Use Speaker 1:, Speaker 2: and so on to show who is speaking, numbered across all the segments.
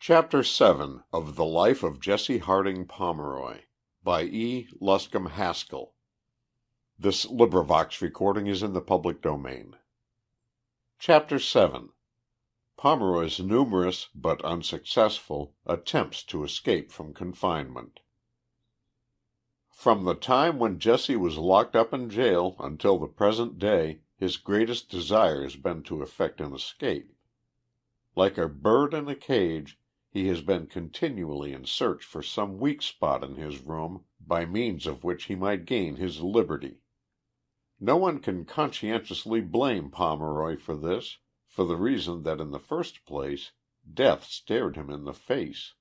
Speaker 1: Chapter 7 of the Life of Jesse Harding Pomeroy by Luscomb Haskell. Recording is in the public domain. Chapter 7 Pomeroy's numerous, but unsuccessful, attempts to escape from confinement. From the time when Jesse was locked up in jail until the present day, his greatest desire has been to effect an escape. Like a bird in a cage, he has been continually in search for some weak spot in his room by means of which he might gain his liberty. No one can conscientiously blame Pomeroy for this, for the reason that in the first place, death stared him in the face,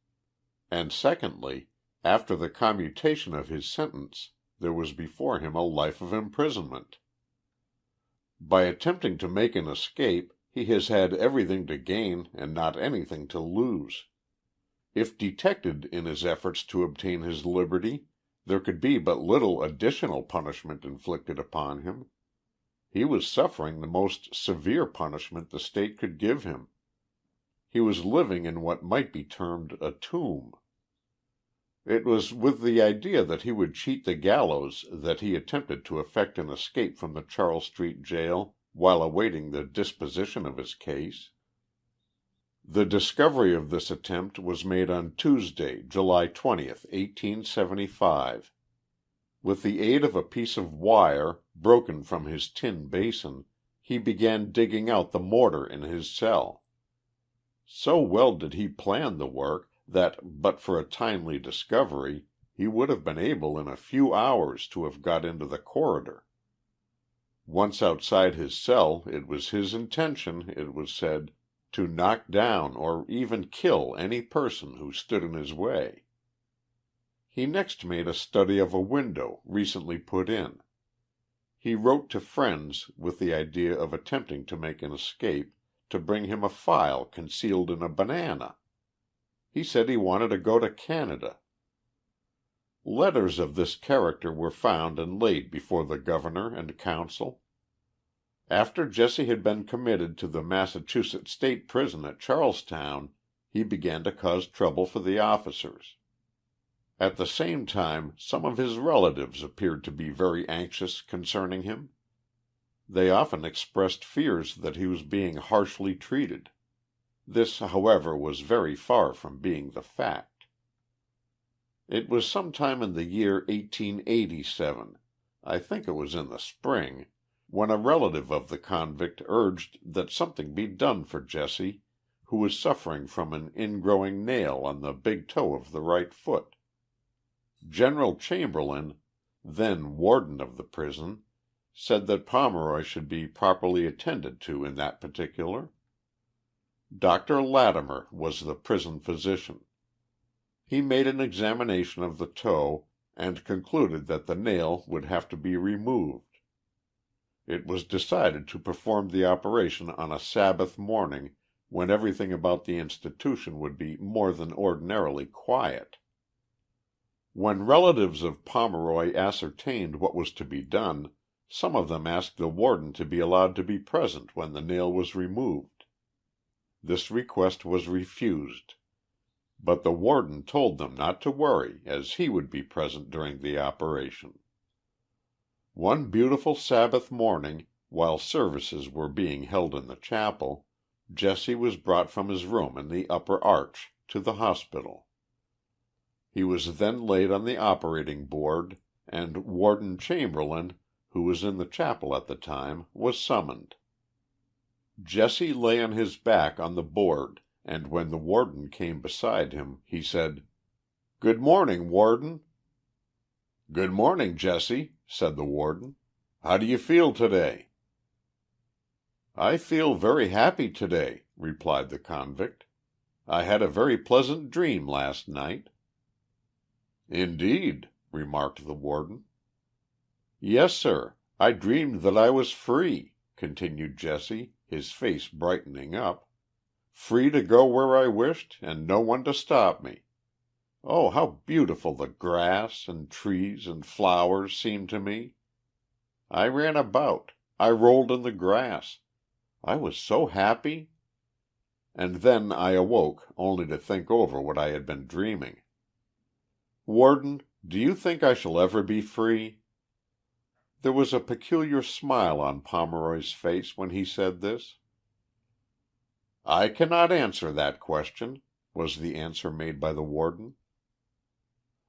Speaker 1: and secondly, after the commutation of his sentence, there was before him a life of imprisonment. By attempting to make an escape, he has had everything to gain and not anything to lose. If detected in his efforts to obtain his liberty, there could be but little additional punishment inflicted upon him. He was suffering the most severe punishment the state could give him. He was living in what might be termed a tomb. It was with the idea that he would cheat the gallows that he attempted to effect an escape from the Charles Street jail while awaiting the disposition of his case. The discovery of this attempt was made on Tuesday, July 20th, 1875. With the aid of a piece of wire, broken from his tin basin, he began digging out the mortar in his cell. So well did he plan the work that, but for a timely discovery, he would have been able in a few hours to have got into the corridor. Once outside his cell, it was his intention, it was said, to knock down or even kill any person who stood in his way. He next made a study of a window recently put in. He wrote to friends with the idea of attempting to make an escape, to bring him a file concealed in a banana. He said he wanted to go to Canada. Letters of this character were found and laid before the governor and council. After Jesse had been committed to the Massachusetts State Prison at Charlestown, he began to cause trouble for the officers. At the same time, some of his relatives appeared to be very anxious concerning him. They often expressed fears that he was being harshly treated. This, however, was very far from being the fact. It was sometime in the year 1887, I think it was in the spring, when a relative of the convict urged that something be done for Jesse, who was suffering from an ingrowing nail on the big toe of the right foot. General Chamberlain, then warden of the prison, said that Pomeroy should be properly attended to in that particular. Dr. Latimer was the prison physician. He made an examination of the toe and concluded that the nail would have to be removed. It was decided to perform the operation on a Sabbath morning when everything about the institution would be more than ordinarily quiet. When relatives of Pomeroy ascertained what was to be done, some of them asked the warden to be allowed to be present when the nail was removed. This request was refused, but the warden told them not to worry, as he would be present during the operation. One beautiful Sabbath morning, while services were being held in the chapel, Jesse was brought from his room in the upper arch to the hospital. He was then laid on the operating board, and Warden Chamberlain, who was in the chapel at the time, was summoned. Jesse lay on his back on the board, and when the warden came beside him, he said, "Good morning, Warden." "Good morning, Jesse," said the warden. "How do you feel today?" "I feel very happy today," replied the convict. "I had a very pleasant dream last night." "Indeed," remarked the warden. "Yes, sir. I dreamed that I was free," continued Jesse, his face brightening up. "Free to go where I wished, and no one to stop me. Oh, how beautiful the grass and trees and flowers seemed to me! I ran about. I rolled in the grass. I was so happy. and then I awoke only to think over what I had been dreaming. Warden, do you think I shall ever be free?" There was a peculiar smile on Pomeroy's face when he said this. "I cannot answer that question," was the answer made by the warden.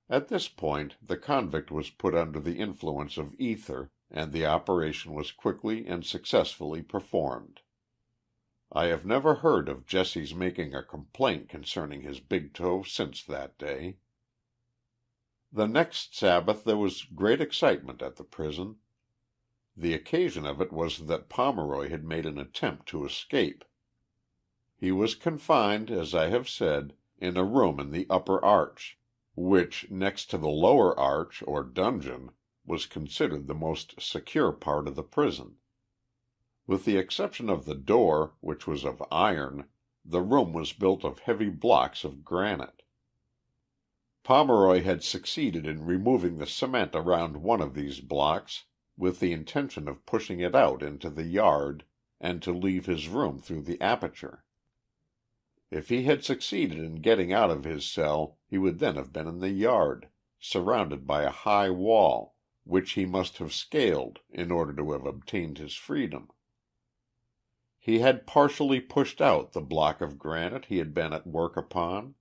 Speaker 1: At this point the convict was put under the influence of ether, and the operation was quickly and successfully performed. I have never heard of Jesse's making a complaint concerning his big toe since that day. The next Sabbath there was great excitement at the prison. The occasion of it was that Pomeroy had made an attempt to escape. He was confined, as I have said, in a room in the upper arch, which, next to the lower arch, or dungeon, was considered the most secure part of the prison. With the exception of the door, which was of iron, the room was built of heavy blocks of granite. Pomeroy had succeeded in removing the cement around one of these blocks with the intention of pushing it out into the yard and to leave his room through the aperture. If he had succeeded in getting out of his cell he would then have been in the yard, surrounded by a high wall, which he must have scaled in order to have obtained his freedom. He had partially pushed out the block of granite he had been at work upon.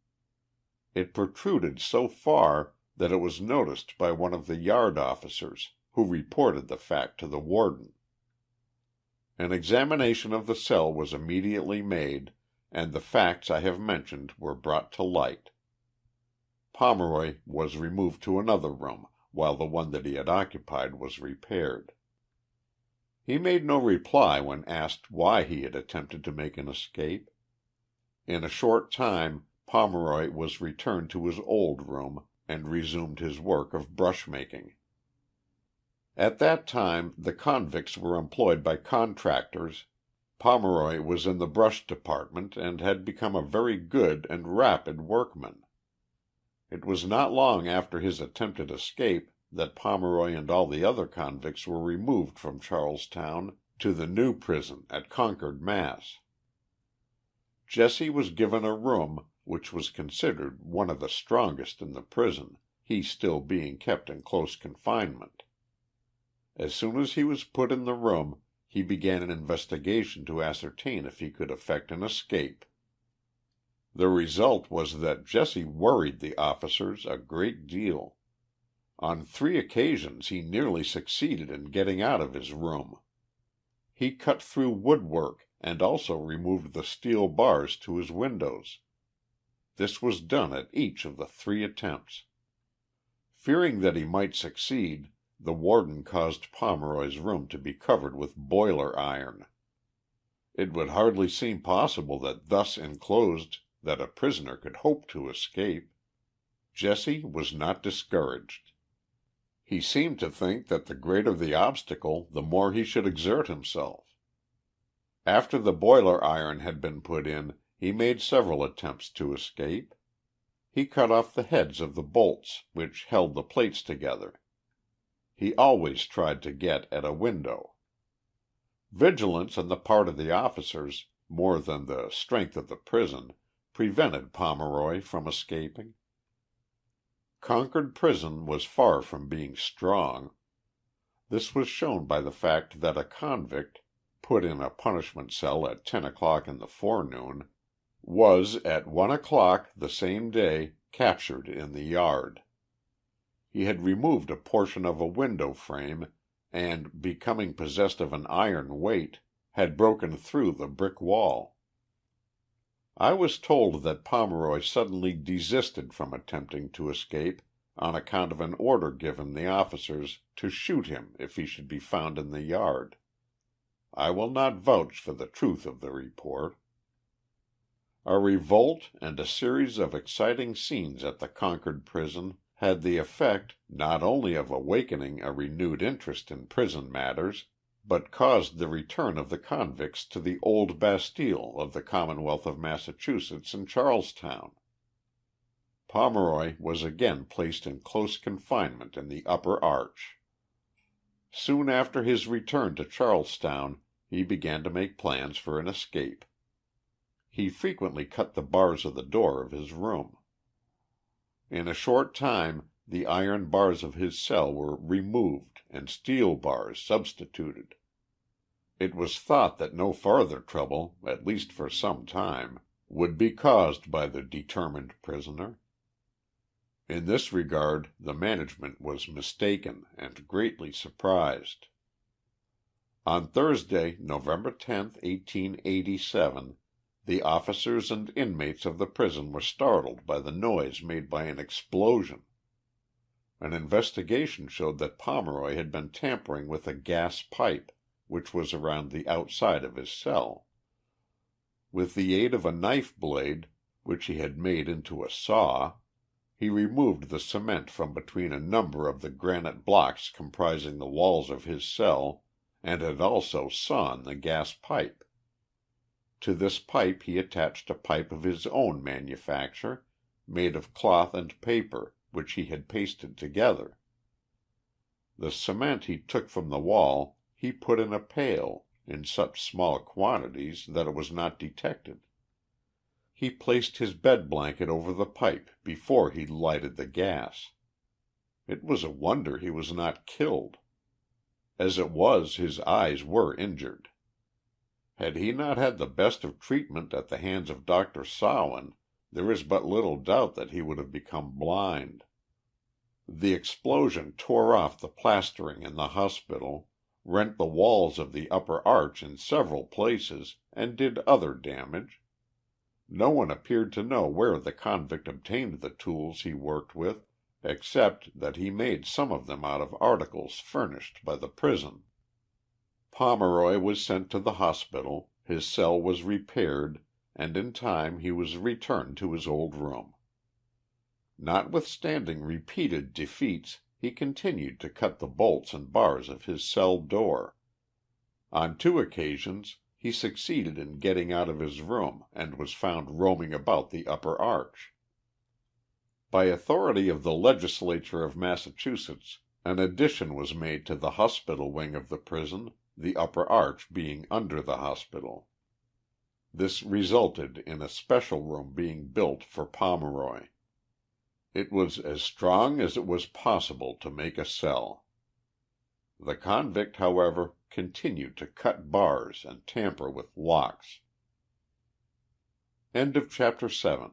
Speaker 1: It protruded so far that it was noticed by one of the yard officers, who reported the fact to the warden. An examination of the cell was immediately made, and the facts I have mentioned were brought to light. Pomeroy was removed to another room, while the one that he had occupied was repaired. He made no reply when asked why he had attempted to make an escape. In a short time Pomeroy was returned to his old room and resumed his work of brush making. At that time the convicts were employed by contractors. Pomeroy was in the brush department and had become a very good and rapid workman. It was not long after his attempted escape that Pomeroy and all the other convicts were removed from Charlestown to the new prison at Concord, Mass. Jesse was given a room which was considered one of the strongest in the prison, he still being kept in close confinement. As soon as he was put in the room, he began an investigation to ascertain if he could effect an escape. The result was that Jesse worried the officers a great deal. On 3 occasions he nearly succeeded in getting out of his room. He cut through woodwork and also removed the steel bars to his windows. This was done at each of the 3 attempts. Fearing that he might succeed, the warden caused Pomeroy's room to be covered with boiler iron. It would hardly seem possible that thus enclosed that a prisoner could hope to escape. Jesse was not discouraged. He seemed to think that the greater the obstacle, the more he should exert himself. After the boiler iron had been put in, he made several attempts to escape. He cut off the heads of the bolts which held the plates together. He always tried to get at a window. Vigilance on the part of the officers, more than the strength of the prison, prevented Pomeroy from escaping. Concord Prison was far from being strong. This was shown by the fact that a convict, put in a punishment cell at 10 o'clock in the forenoon, was at 1 o'clock the same day captured in the yard. He had removed a portion of a window frame and, becoming possessed of an iron weight, had broken through the brick wall. I was told that Pomeroy suddenly desisted from attempting to escape on account of an order given the officers to shoot him if he should be found in the yard. I will not vouch for the truth of the report. A revolt and a series of exciting scenes at the Concord prison had the effect not only of awakening a renewed interest in prison matters, but caused the return of the convicts to the old Bastile of the Commonwealth of Massachusetts in Charlestown. Pomeroy was again placed in close confinement in the upper arch. Soon after his return to Charlestown he began to make plans for an escape. He frequently cut the bars of the door of his room. In a short time the iron bars of his cell were removed and steel bars substituted. It was thought that no farther trouble, at least for some time, would be caused by the determined prisoner. In this regard the management was mistaken and greatly surprised. On Thursday, November 10, 1887, the officers and inmates of the prison were startled by the noise made by an explosion. An investigation showed that Pomeroy had been tampering with a gas pipe, which was around the outside of his cell. With the aid of a knife blade, which he had made into a saw, he removed the cement from between a number of the granite blocks comprising the walls of his cell, and had also sawn the gas pipe. To this pipe he attached a pipe of his own manufacture, made of cloth and paper, which he had pasted together. The cement he took from the wall he put in a pail, in such small quantities that it was not detected. He placed his bed blanket over the pipe before he lighted the gas. It was a wonder he was not killed. As it was, his eyes were injured. Had he not had the best of treatment at the hands of Dr. Sawin, there is but little doubt that he would have become blind. The explosion tore off the plastering in the hospital, rent the walls of the upper arch in several places, and did other damage. No one appeared to know where the convict obtained the tools he worked with, except that he made some of them out of articles furnished by the prison. Pomeroy was sent to the hospital, his cell was repaired, and in time he was returned to his old room. Notwithstanding repeated defeats, he continued to cut the bolts and bars of his cell door. On 2 occasions he succeeded in getting out of his room and was found roaming about the upper arch. By authority of the legislature of Massachusetts, an addition was made to the hospital wing of the prison, the upper arch being under the hospital. This resulted in a special room being built for Pomeroy. It was as strong as it was possible to make a cell. The convict, however, continued to cut bars and tamper with locks. End of chapter 7.